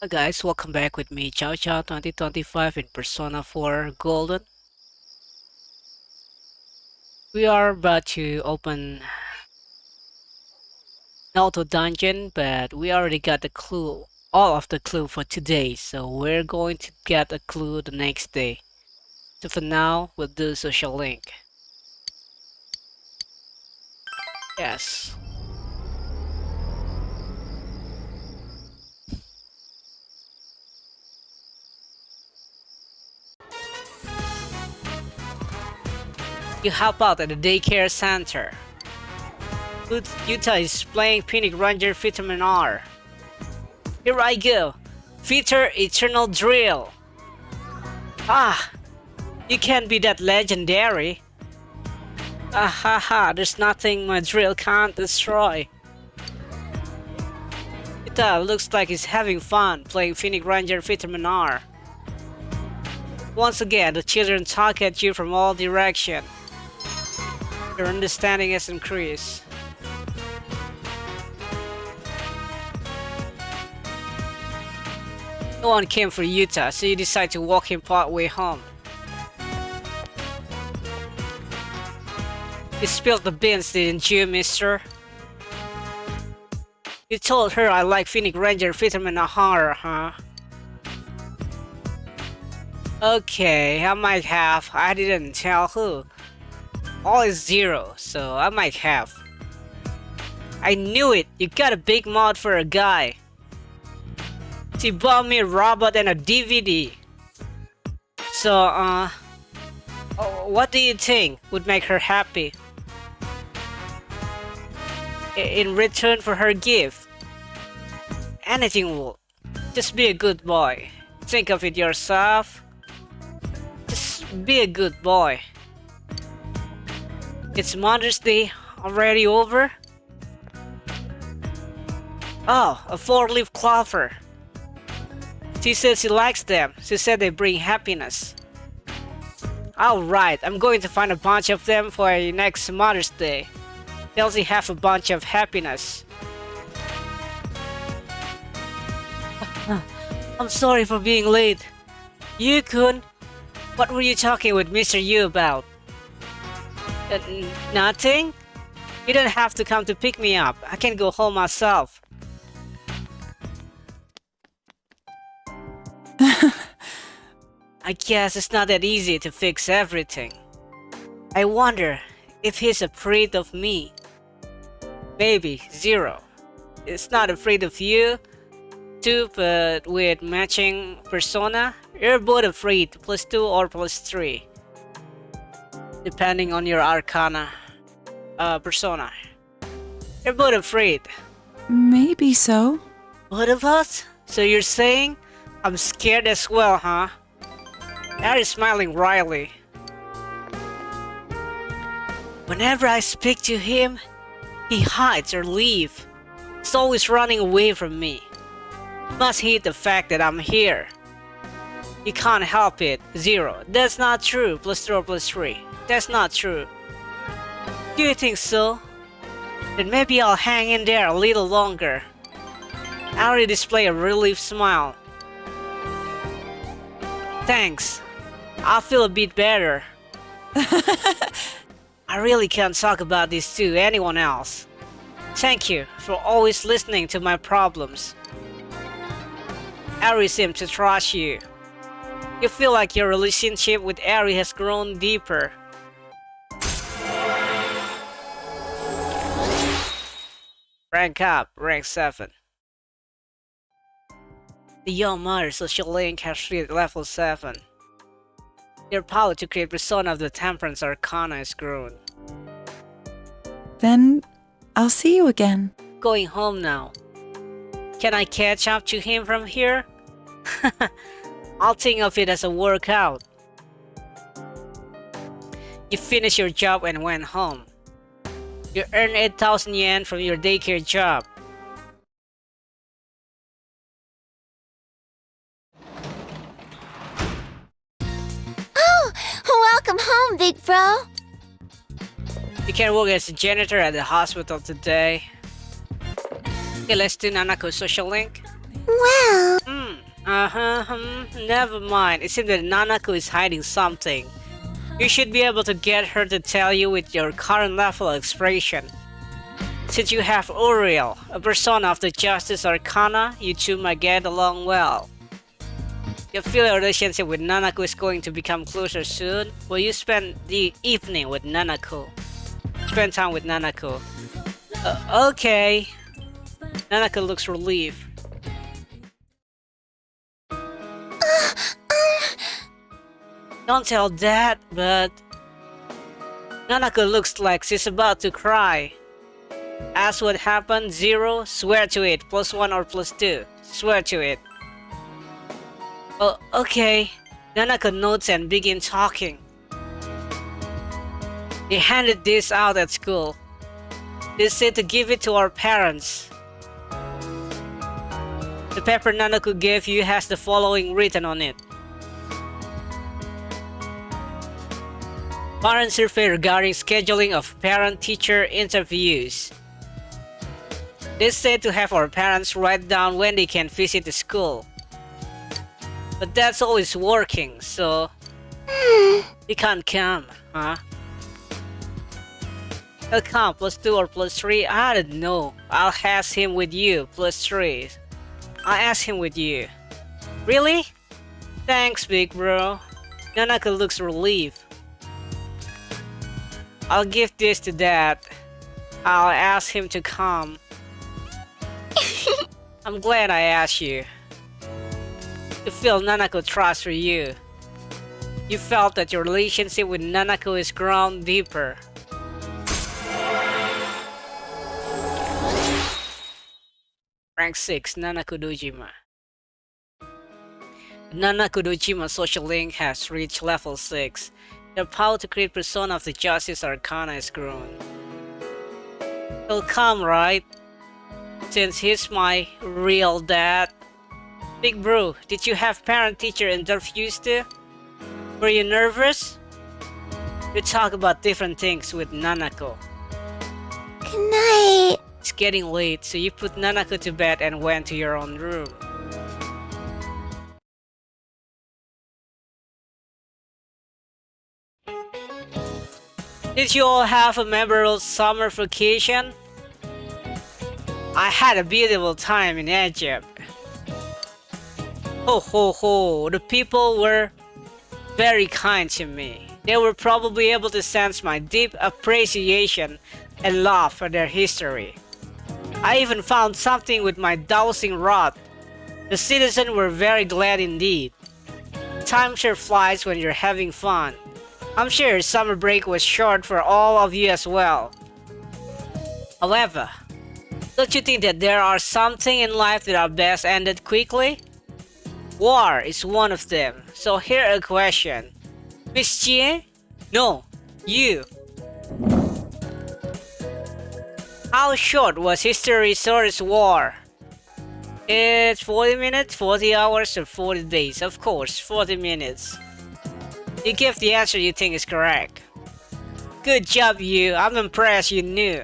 Hi guys, welcome back with me, Chow Chow 2025 in Persona 4 Golden. We are about to open an auto dungeon, but we already got the clue, all of the clue for today, so we're going to get a clue the next day. So for now, we'll do social link. Yes. You help out at the daycare center. Yuuta is playing Phoenix Ranger Vitamin R. Here I go. Feature Eternal Drill. Ah, you can't be that legendary. Ah ha ha, there's nothing my drill can't destroy. Yuuta looks like he's having fun playing Phoenix Ranger Vitamin R. Once again, the children talk at you from all directions. Your understanding has increased. No one came for Yuuta, so you decide to walk him part way home. You spilled the beans, didn't you, mister? You told her I like Phoenix Ranger Vitamin R, huh? Okay, I might have. I didn't tell who. All is 0, so I might have. I knew it! You got a big mouth for a guy. She bought me a robot and a DVD. So, what do you think would make her happy? In return for her gift? Anything will. Just be a good boy. Think of it yourself. Just be a good boy. It's Mother's Day already over? Oh, a 4-leaf clover. She says she likes them. She said they bring happiness. Alright, I'm going to find a bunch of them for next Mother's Day. They'll have a bunch of happiness. I'm sorry for being late. Yu-kun, what were you talking with Mr. Yu about? Nothing? You don't have to come to pick me up. I can go home myself. I guess it's not that easy to fix everything. I wonder if he's afraid of me. Maybe 0. It's not afraid of you. 2, but with matching persona, you're both afraid, +2 or +3. Depending on your arcana persona. You're both afraid. Maybe so. Both of us? So you're saying I'm scared as well, huh? Harry's smiling wryly. Whenever I speak to him, he hides or leaves. He's always running away from me. Must hate the fact that I'm here. You can't help it. 0. That's not true. +3 or +3. That's not true. Do you think so? Then maybe I'll hang in there a little longer. Harry display a relieved smile. Thanks. I feel a bit better. I really can't talk about this to anyone else. Thank you for always listening to my problems. Ari seems to trust you. You feel like your relationship with Ari has grown deeper. Rank up, rank 7. The Young Mother social link has reached level 7. Your power to create persona of the Temperance Arcana is grown. Then I'll see you again. Going home now. Can I catch up to him from here? I'll think of it as a workout. You finished your job and went home. You earned 8,000 yen from your daycare job. Oh, welcome home, big bro. You can work as a janitor at the hospital today. Okay, let's do Nanako's social link. Well, Never mind. It seems that Nanako is hiding something. You should be able to get her to tell you with your current level of expression. Since you have Uriel, a persona of the Justice Arcana, you two might get along well. You feel your relationship with Nanako is going to become closer soon. Will you spend the evening with Nanako? Spend time with Nanako. Okay. Nanako looks relieved. Don't tell Dad, but Nanako looks like she's about to cry. Ask what happened, 0, swear to it, +1 or +2, swear to it. Oh, okay. Nanako nods and begin talking. They handed this out at school. They said to give it to our parents. The paper Nanako gave you has the following written on it. Parent survey regarding scheduling of parent-teacher interviews. They said to have our parents write down when they can visit the school. But that's always working, so he can't come, huh? He'll come, +2 or +3, I don't know. I'll ask him with you, +3. I'll ask him with you. Really? Thanks, big bro. Nanako looks relieved. I'll give this to Dad. I'll ask him to come. I'm glad I asked you. To feel Nanako trust for you. You felt that your relationship with Nanako is grown deeper. Rank 6, Nanako Dojima. The Nanako Dojima social link has reached level 6. Their power to create persona of the Justice Arcana has grown. He'll come, right? Since he's my real dad. Big bro, did you have parent-teacher interviews too? Were you nervous? You talk about different things with Nanako. Good night. It's getting late, so you put Nanako to bed and went to your own room. Did you all have a memorable summer vacation? I had a beautiful time in Egypt. Ho ho ho, the people were very kind to me. They were probably able to sense my deep appreciation and love for their history. I even found something with my dowsing rod. The citizens were very glad indeed. Time sure flies when you're having fun. I'm sure summer break was short for all of you as well. However, don't you think that there are something in life that are best ended quickly? War is one of them. So here a question. Miss Chie? No, you. How short was History Source War? It's 40 minutes, 40 hours, or 40 days. Of course, 40 minutes. You give the answer you think is correct. Good job, you. I'm impressed you knew.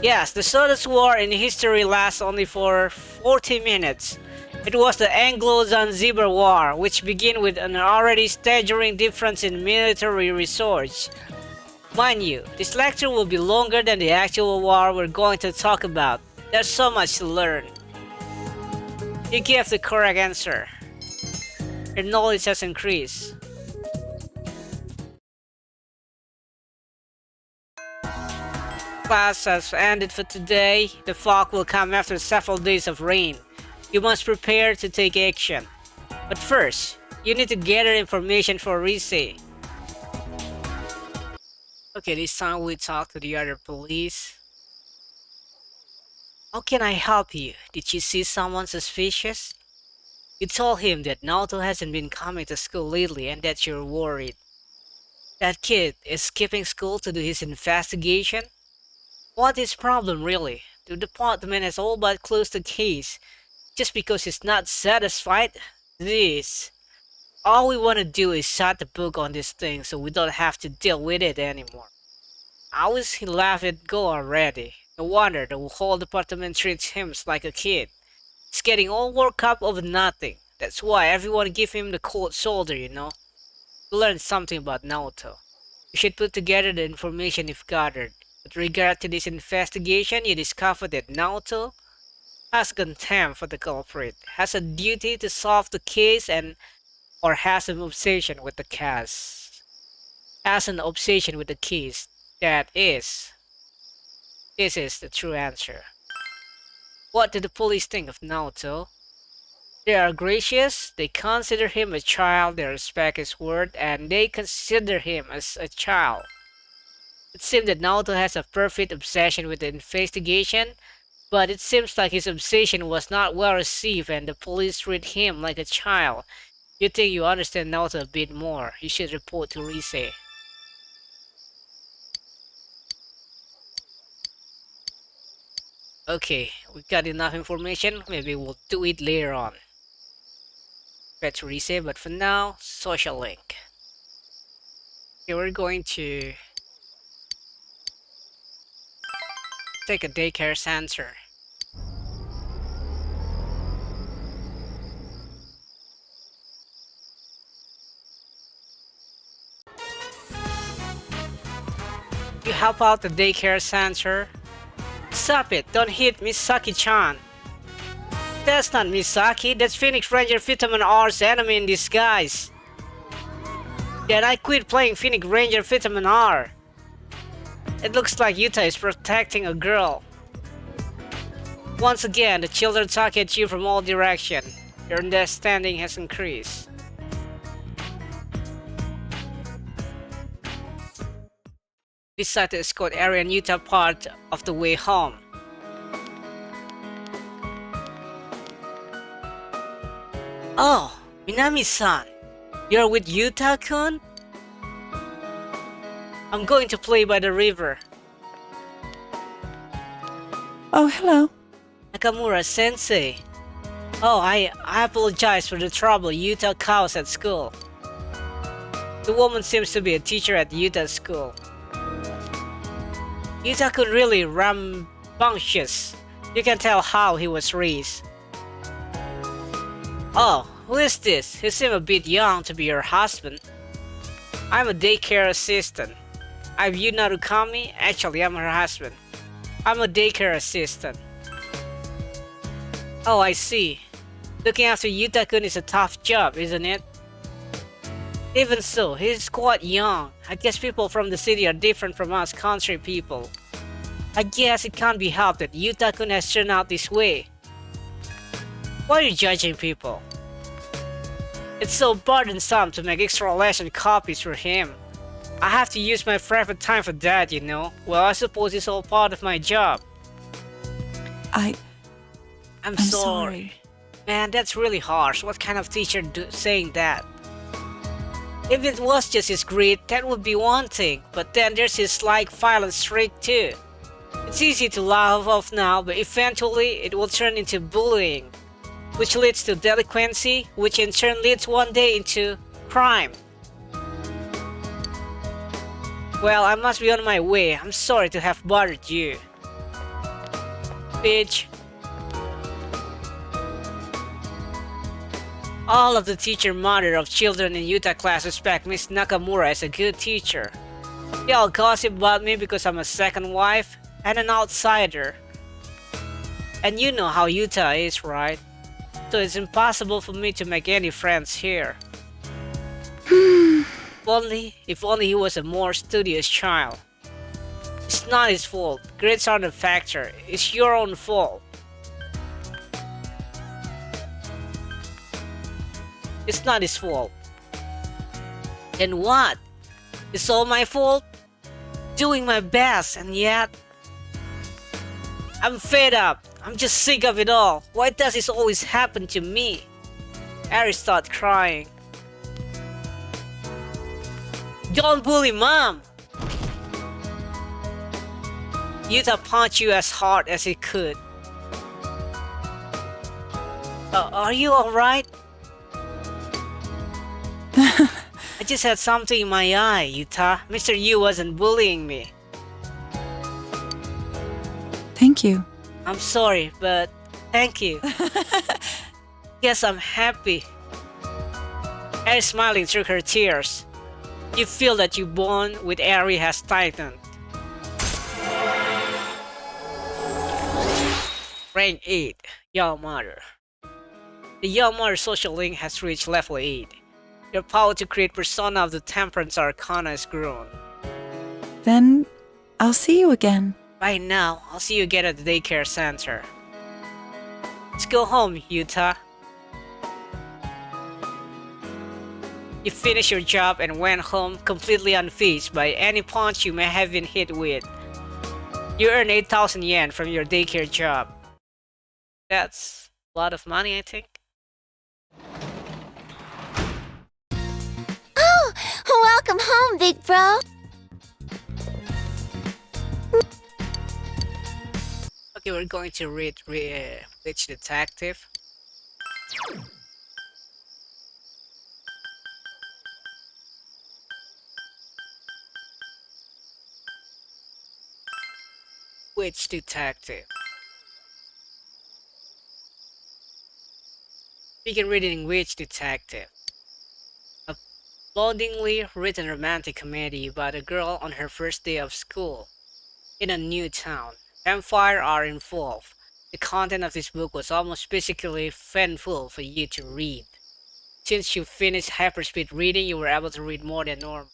Yes, the shortest war in history lasts only for 40 minutes. It was the Anglo-Zanzibar War, which began with an already staggering difference in military resource. Mind you, this lecture will be longer than the actual war we're going to talk about. There's so much to learn. You gave the correct answer. Your knowledge has increased. Class has ended for today. The fog will come after several days of rain. You must prepare to take action. But first, you need to gather information for Rise. Okay, this time we talk to the other police. How can I help you? Did you see someone suspicious? You told him that Naoto hasn't been coming to school lately and that you're worried. That kid is skipping school to do his investigation? What is problem really? The department has all but closed the case. Just because he's not satisfied? This. All we want to do is shut the book on this thing so we don't have to deal with it anymore. I wish he let it go already. No wonder the whole department treats him like a kid. He's getting all worked up over nothing. That's why everyone give him the cold shoulder, you know? You learn something about Naoto. You should put together the information you've gathered. With regard to this investigation, you discovered that Naoto has contempt for the culprit, has a duty to solve the case, and or has an obsession with the case. Has an obsession with the case. This is the true answer. What did the police think of Naoto? They are gracious, they consider him a child, they respect his word, and they consider him as a child. It seems that Naoto has a perfect obsession with the investigation, but it seems like his obsession was not well received and the police treat him like a child. You think you understand Naoto a bit more, you should report to Rise. Okay, we got enough information, maybe we'll do it later on. Back to Rise, but for now, social link. Okay, we're going to take a daycare center. You help out the daycare center. Stop it, don't hit Misaki-chan. That's not Misaki, that's Phoenix Ranger Vitamin R's enemy in disguise. Then I quit playing Phoenix Ranger Vitamin R. It looks like Yuuta is protecting a girl. Once again, the children talk at you from all directions. Your understanding has increased. Decide to escort Ari and Yuuta part of the way home. Oh, Minami-san, you're with Yuuta-kun? I'm going to play by the river. Oh, hello. Nakamura-sensei. Oh, I apologize for the trouble Yuuta caused at school. The woman seems to be a teacher at Yuta's school. Yuuta-kun really rambunctious. You can tell how he was raised. Oh, who is this? He seems a bit young to be your husband. I'm a daycare assistant. I'm Yu Narukami. Actually, I'm her husband. I'm a daycare assistant. Oh, I see. Looking after Yuuta-kun is a tough job, isn't it? Even so, he's quite young. I guess people from the city are different from us country people. I guess it can't be helped that Yuuta-kun has turned out this way. Why are you judging people? It's so burdensome to make extra lesson copies for him. I have to use my private time for that, you know. Well, I suppose it's all part of my job. I'm sorry. Man, that's really harsh. What kind of teacher saying that? If it was just his greed, that would be one thing. But then there's his violent streak too. It's easy to laugh off now, but eventually it will turn into bullying, which leads to delinquency, which in turn leads one day into crime. Well, I must be on my way. I'm sorry to have bothered you. Bitch. All of the teacher mother of children in Yuuta class respect Miss Nakamura as a good teacher. They all gossip about me because I'm a second wife and an outsider. And you know how Yuuta is, right? So it's impossible for me to make any friends here. If only he was a more studious child. It's not his fault. Grades aren't a factor. It's your own fault. It's not his fault. Then what? It's all my fault? Doing my best and yet... I'm fed up. I'm just sick of it all. Why does this always happen to me? Ari started crying. Don't bully mom! Yuuta punched you as hard as he could. Are you alright? I just had something in my eye, Yuuta. Mr. Yu wasn't bullying me. Thank you. I'm sorry, but thank you. Yes, I'm happy. Eri smiling through her tears. You feel that your bond with Eri has tightened. Rank 8, Young Mother. The Young Mother social link has reached level 8. Your power to create persona of the Temperance Arcana has grown. Then I'll see you again. Right now, I'll see you again at the daycare center. Let's go home, Yuuta. You finished your job and went home completely unfazed by any punch you may have been hit with. You earned 8,000 yen from your daycare job. That's a lot of money, I think. Oh, welcome home, big bro. Okay, we're going to read Witch Detective. Witch Detective. Begin reading Witch Detective. A ploddingly written romantic comedy about a girl on her first day of school in a new town. Vampires are involved. The content of this book was almost basically painful for you to read. Since you finished hyperspeed reading, you were able to read more than normal.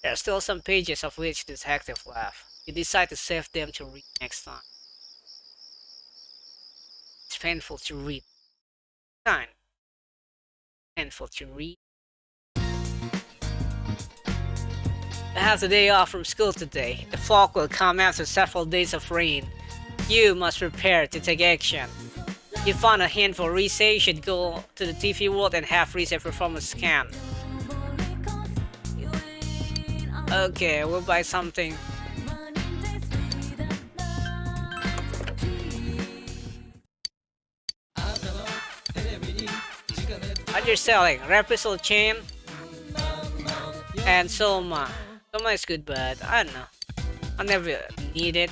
There are still some pages of Witch Detective left. You decide to save them to read next time. It's painful to read. Kind. Painful to read. I have the day off from school today. The fog will come after several days of rain. You must prepare to take action. You found a hint for Rise, you should go to the TV world and have Rise perform a scan. Okay, we'll buy something. What you're selling? Gratefull chain and Soma. Soma is good, but I don't know. I never need it.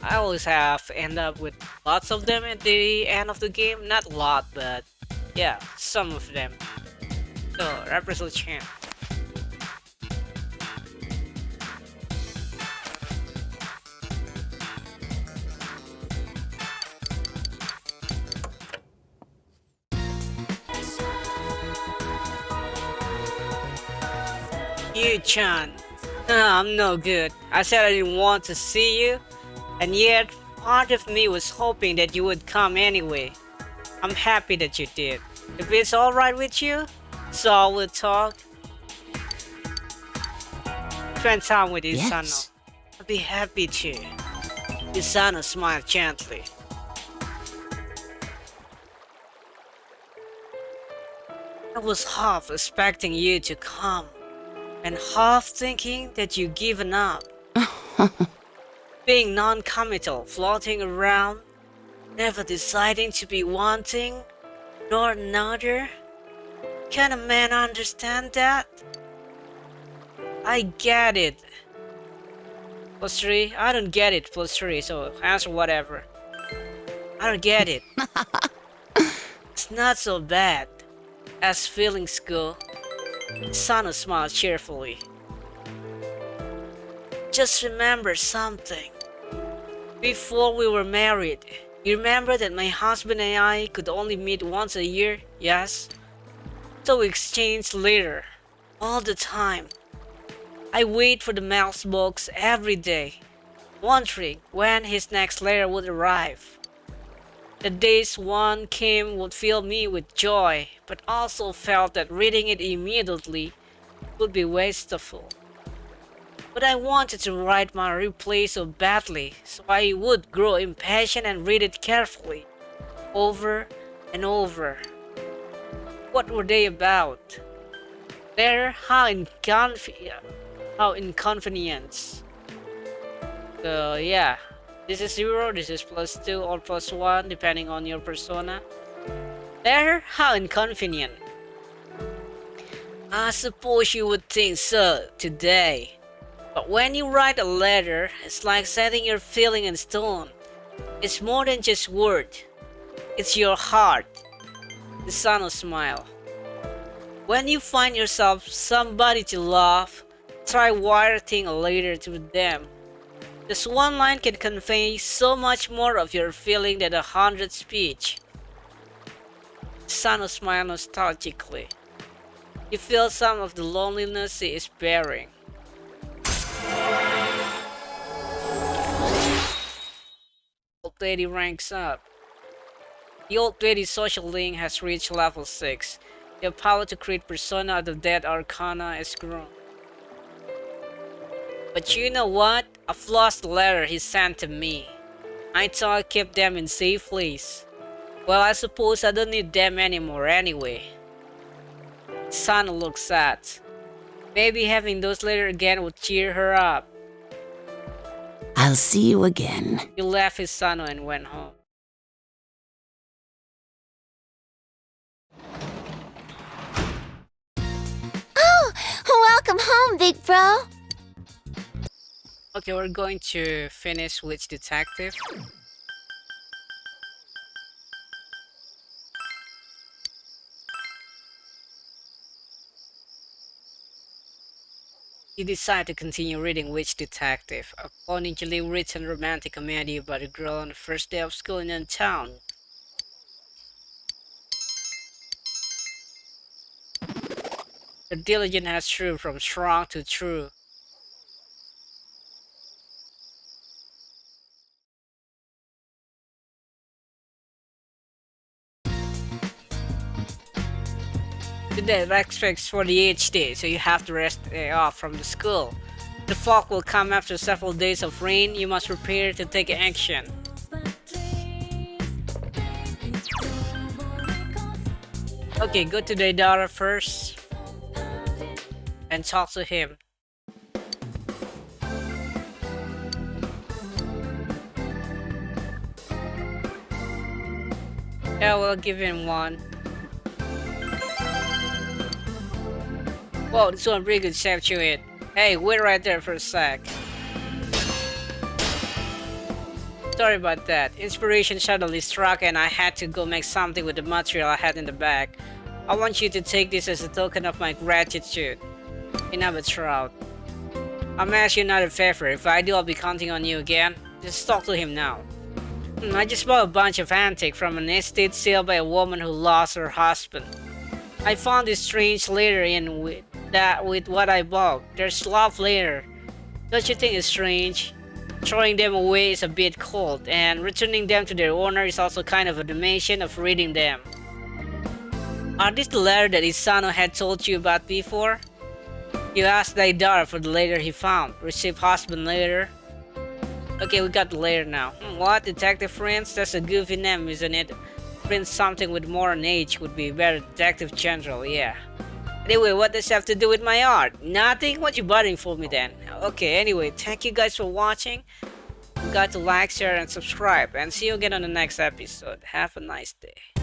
I always have end up with lots of them at the end of the game. Not a lot, but yeah, some of them. So, Gratefull chain. You-chan. I'm no good. I said I didn't want to see you, and yet part of me was hoping that you would come anyway. I'm happy that you did. If it's alright with you, so we'll talk. Spend time with Hisano. Yes. I'll be happy to. Hisano smiled gently. I was half expecting you to come, and half thinking that you'd given up. Being non-committal, floating around, never deciding to be one thing nor another. Can a man understand that? I get it. +3? I don't get it. +3, so answer whatever. I don't get it. It's not so bad. As feelings go, Hisano smiled cheerfully. Just remember something. Before we were married, you remember that my husband and I could only meet once a year, yes? So we exchanged letters all the time. I wait for the mailbox every day, wondering when his next letter would arrive. The days one came would fill me with joy, but also felt that reading it immediately would be wasteful. But I wanted to write my reply so badly, so I would grow impatient and read it carefully, over and over. What were they about? How inconvenience. So yeah, this is 0, this is +2 or +1 depending on your persona. How inconvenient. I suppose you would think so today. But when you write a letter, it's like setting your feeling in stone. It's more than just words. It's your heart. Hisano smiled. When you find yourself somebody to love, try writing a letter to them. Just one line can convey so much more of your feeling than 100 speech. Hisano smiled nostalgically. You feel some of the loneliness he is bearing. Old Teddie ranks up. The Old Teddie social link has reached level 6. Your power to create persona out of dead arcana has grown. But you know what? I've lost the letter he sent to me. I thought I kept them in safe place. Well, I suppose I don't need them anymore anyway. Son looks sad. Maybe having those letters again would cheer her up. I'll see you again. He left Hisano and went home. Oh, welcome home, big bro. Okay, we're going to finish Witch Detective. You decide to continue reading Witch Detective, a pungently written romantic comedy about a girl on the first day of school in a town. The diligent has true from strong to true. Today expects for the HD, so you have to rest off from the school. The fog will come after several days of rain. You must prepare to take action. Okay, go to the daughter first and talk to him. Yeah, we'll give him one. Whoa, this one pretty good shape to it. Hey, wait right there for a sec. Sorry about that. Inspiration suddenly struck and I had to go make something with the material I had in the bag. I want you to take this as a token of my gratitude. Inaba Trout. I'm asking you another favor. If I do, I'll be counting on you again. Just talk to him now. I just bought a bunch of antique from an estate sale by a woman who lost her husband. I found this strange letter in with what I bought. There's love letter. Don't you think it's strange? Throwing them away is a bit cold, and returning them to their owner is also kind of a dimension of reading them. Are these the letter that Hisano had told you about before? You asked Daidara for the letter he found. Received husband letter. Okay, we got the letter now. What? Detective friends? That's a goofy name, isn't it? Prince something with more on age would be better. Detective General, yeah. Anyway, what does that have to do with my art? Nothing? What you bothering for me then? Okay, anyway, thank you guys for watching. You got to like, share, and subscribe. And see you again on the next episode. Have a nice day.